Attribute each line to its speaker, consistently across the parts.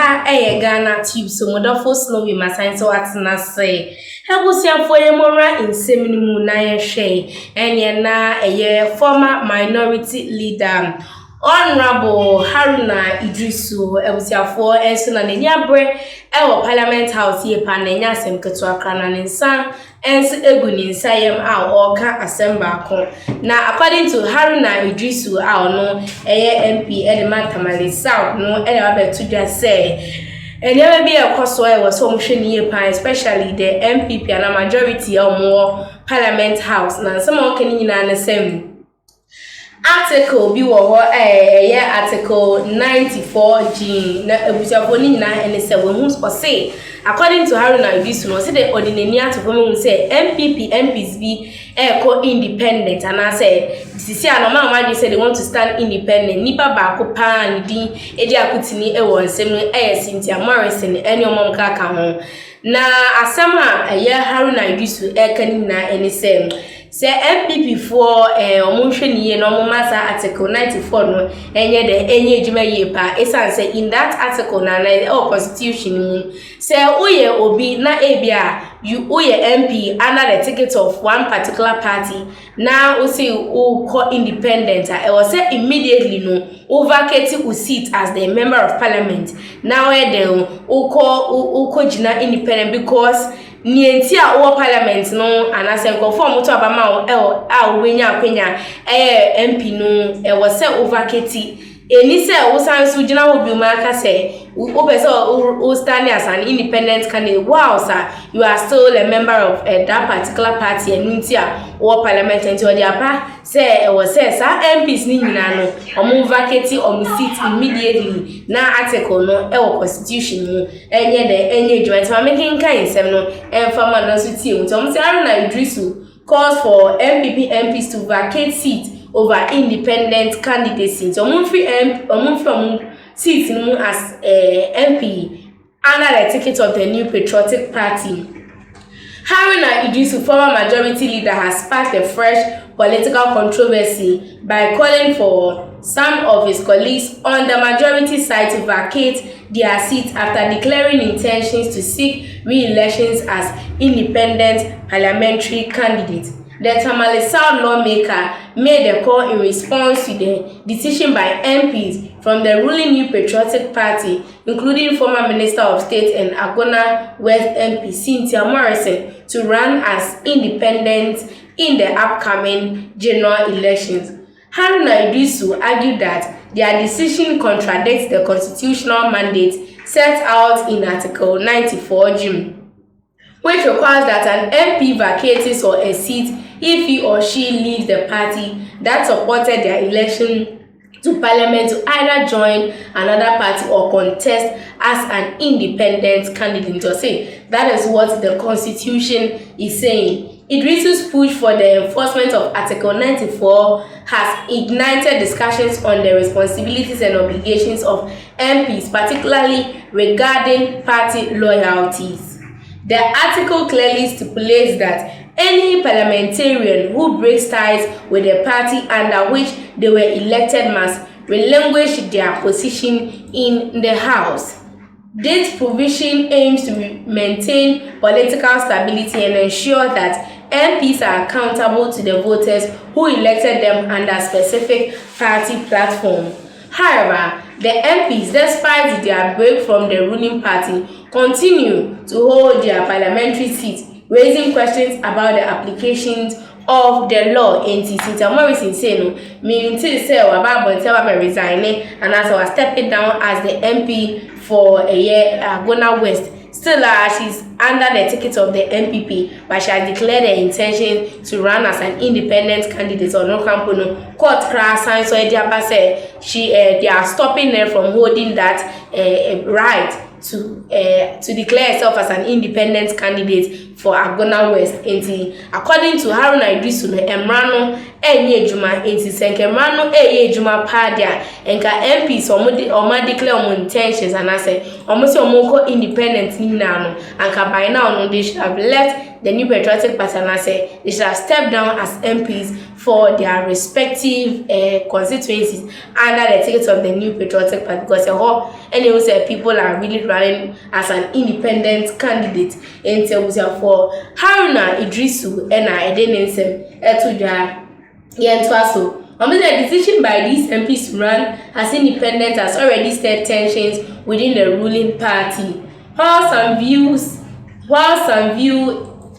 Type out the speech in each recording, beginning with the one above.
Speaker 1: ha Ghanatube so wonderful snow with my sign so at na say Hebusia for a mora in seminu na ye and na former minority leader Honorable Haruna Iddrisu Hebusia for enso na nyabre Parliament House ye pa na nya asem ketua krana nsa enso egu ni nsayem a oka asemba ko na according to Haruna Iddrisu a no NP Edema Tamale South no abetu dwa say and never be a cost why was so much especially the NPP and a majority or more Parliament House. Now, someone can in the same article be article 94G. And say, according to Haruna Iddrisu, say the ordinary to women say NPP MPs be independent, and I say this year no man say they want to stand independent. Nipa baako pan din edi akutini won sem Cynthia Morrison eni omom kaka ho na asema Haruna Iddrisu kanina eni sem say NPP for omunhwe niye no masa article 94 no enye ejuma ye pa esan say in that article na constitution say oye obi na ebia you oye MP under the ticket of one particular party now we say call independent I was say immediately no vacate u seat as the member of parliament now then call jina independent because nienti a o parliament no anase conform to abama a wenya akwenya MP no was say vacate eni say wo san so jina wo bi ma ka say wo be say wo stand as an independent candidate wow sir you are still a member of that particular party enunti a wo parliament enti o dia pa say was say sir MPs ni nyina no omo vacate omo seat immediately na article no constitution mu enye joint ma making kind sem no enfama no so tie mu so say Haruna Iddrisu calls for NPP MPs to vacate seat over independent candidacy. So from seats as MP under the ticket of the New Patriotic Party. Haruna Iddrisu, former majority leader, has sparked a fresh political controversy by calling for some of his colleagues on the majority side to vacate their seats after declaring intentions to seek re-elections as independent parliamentary candidates. The Tamale South lawmaker made a call in response to the decision by MPs from the ruling New Patriotic Party, including former Minister of State and Agona West MP Cynthia Morrison, to run as independent in the upcoming general elections. Haruna Iddrisu argued that their decision contradicts the constitutional mandate set out in Article 94G, which requires that an MP vacates or a seat if he or she leaves the party that supported their election to parliament to either join another party or contest as an independent candidate. To say that is what the constitution is saying. Iddrisu's push for the enforcement of Article 94 has ignited discussions on the responsibilities and obligations of MPs, particularly regarding party loyalties. The article clearly stipulates that any parliamentarian who breaks ties with the party under which they were elected must relinquish their position in the House. This provision aims to maintain political stability and ensure that MPs are accountable to the voters who elected them under specific party platform. However, the MPs, despite their break from the ruling party, continue to hold their parliamentary seats, raising questions about the applications of the law. Cynthia Morrison said, "No, meaning to say about resigning and as I was stepping down as the MP for a year, Agona West. Still, she's under the ticket of the NPP, but she has declared her intention to run as an independent candidate on no campaign. Court class signs so they are stopping her from holding that right to declare herself as an independent candidate for Agona West. According to Haruna Iddrisu, Emrano ejuma senke Emrano ejuma padia enka MPs omo declare intentions and I say almost independent ni na no anka by now no they should have left the New Patriotic Party and I say they should have stepped down as MPs for their respective constituencies under the ticket of the New Patriotic Party, because anyway people are really running as an independent candidate in terms of for Haruna Iddrisu and I didn't say so. The decision by these MPs to run as independent has already stirred tensions within the ruling party. While some view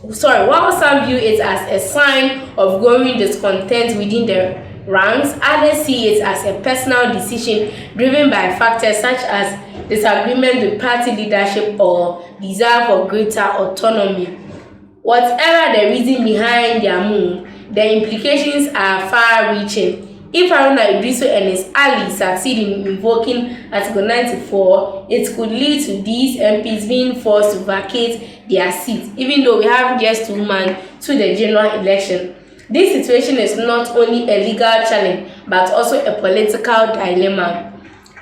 Speaker 1: it as a sign of growing discontent within the ranks, others see it as a personal decision driven by factors such as disagreement with party leadership or desire for greater autonomy. Whatever the reason behind their move, the implications are far-reaching. If Haruna Iddrisu and his allies succeed in invoking Article 94, it could lead to these MPs being forced to vacate their seats, even though we have just 2 months to the general election. This situation is not only a legal challenge, but also a political dilemma.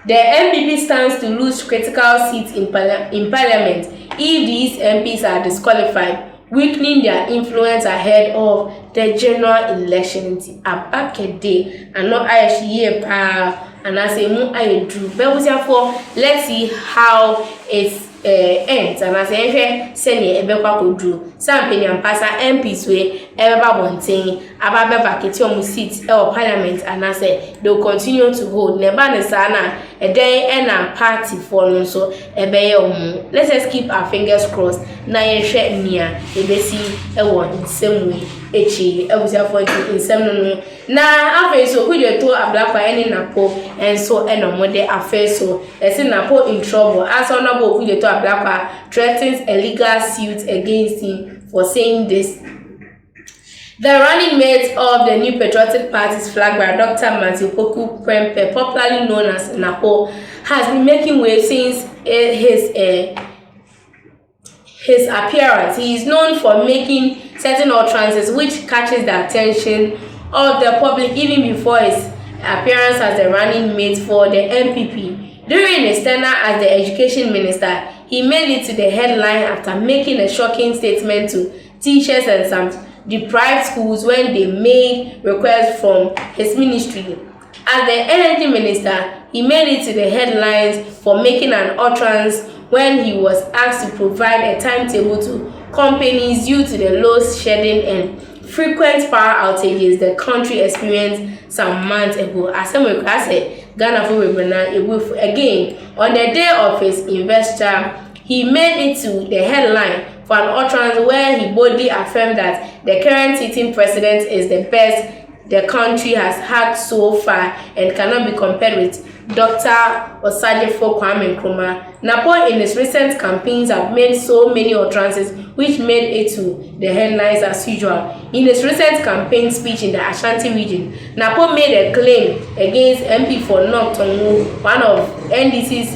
Speaker 1: The NPP stands to lose critical seats in Parliament if these MPs are disqualified, weakening their influence ahead of the general election. Abakede and not Ayeshiye pa and I say mu Ayedru. But let's see how it ends. And I say senior ebekwa kodru. Some penny pasa MPs we eba bonting ababe vacate omu seats or Parliament and I say they'll continue to hold. Nebane sana a day and a party for so ebe omu. Let's just keep our fingers crossed. Na yeshe niya ebesi ewo in same way. Echi ebusiafo in same no. Na afa so who dey to ablakwa any Napo and so enomode afa so esi Napo in trouble as honorable who dey to ablakwa threatens a legal suit against him for saying this. The running mate of the New Patriotic Party's flag bearer, Dr. Matthew Poku Prempe, popularly known as Napo, has been making waves since his appearance. He is known for making certain utterances which catches the attention of the public even before his appearance as the running mate for the NPP. During his tenure as the education minister, he made it to the headline after making a shocking statement to teachers and some deprived schools when they made requests from his ministry. As the energy minister, he made it to the headlines for making an utterance when he was asked to provide a timetable to companies due to the load shedding and frequent power outages the country experienced some months ago. As I said, Ghanatube again, on the day of his investor, he made it to the headline for an utterance where he boldly affirmed that the current sitting president is the best the country has had so far and cannot be compared with Dr. Osajefo Kwame Nkrumah. Napo in his recent campaigns have made so many utterances which made it to the headlines as usual. In his recent campaign speech in the Ashanti region, Napo made a claim against MP for North Tongu, one of NDC's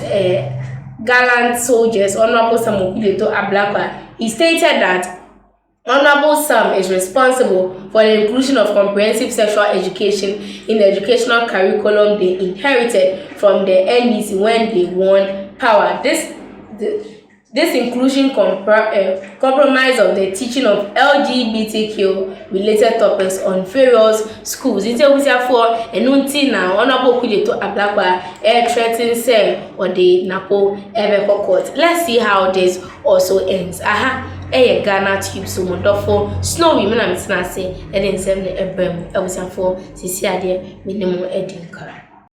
Speaker 1: gallant soldiers, Honorable Sam Okudeto Ablakwa. He stated that Honorable Sam is responsible for the inclusion of comprehensive sexual education in the educational curriculum they inherited from the NDC when they won power. This inclusion compromise of the teaching of LGBTQ related topics on various schools. It's for now Honorable Okudeto Ablakwa threatening say or the Napo court. Let's see how this also ends. Ghanatube so modofo snowy me na me tena se e de nsem ne ebrem e busiafo sisi ade minimum edinkara.